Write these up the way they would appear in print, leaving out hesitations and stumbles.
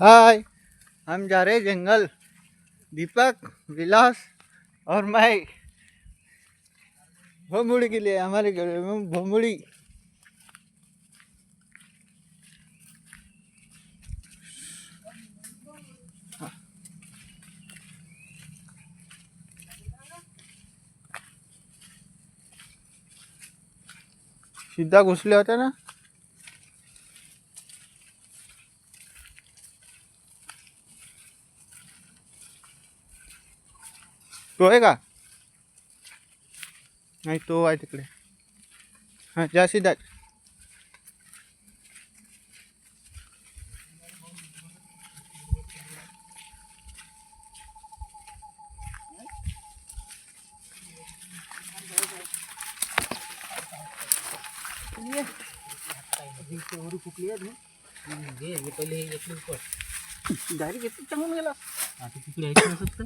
हाय, हम जा रहे जंगल। दीपक, विलास और मैं भोमुड़ी के लिए। हमारे घर में भोमुड़ी। सीधा घुसले होते ना। तो आहे का? नाही तो आहे तिकडे. हा, जा सीधा. डायरेक्ट येतो चांगून गेला. आता तिकडे यायचं नसत तर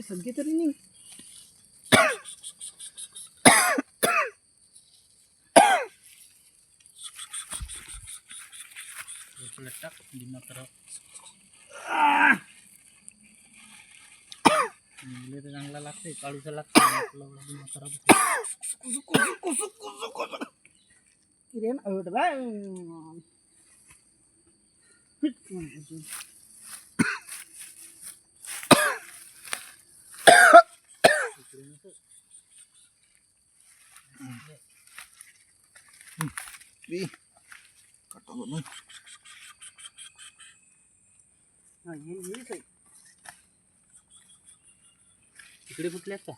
सगळे तरी नाही. चांगला लागते, काळूचा लागते. तिकडे कुठले का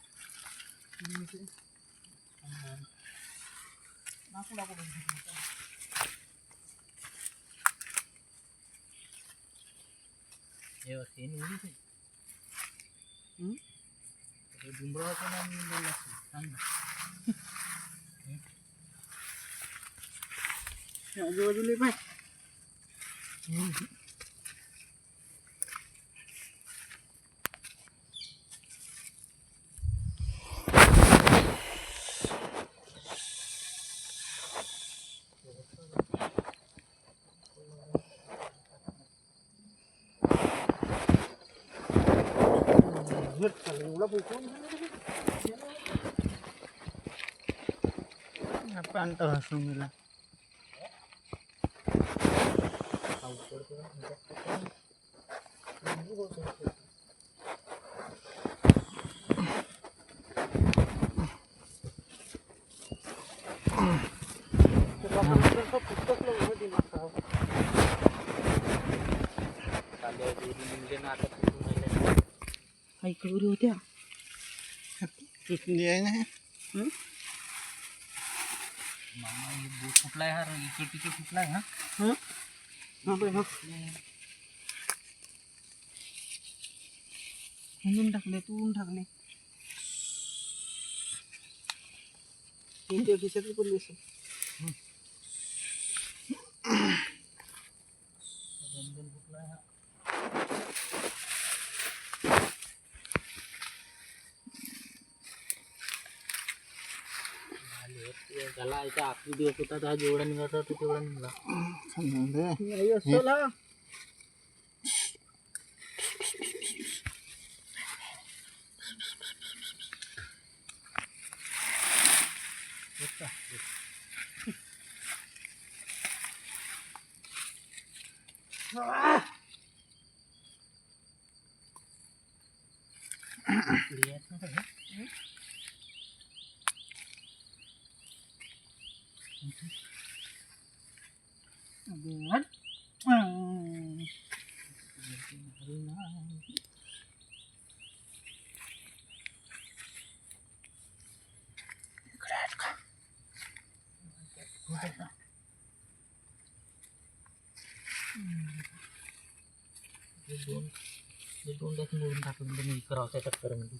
आजूबाजूला पाय. पैंट हसून गेला. इकडे होत्या आहे ना. मामा ये बूट फुटलाय हा, इकडे तिकडे फुटलाय हा. टाकले तू टाकले तीन खिशात पडली असेल. त्याला याचा आखरी दिवस होता तर जेवढा निघाला तो तेवढा निघाला. दोन तास मोडून टाकून करावं त्या चक्करमध्ये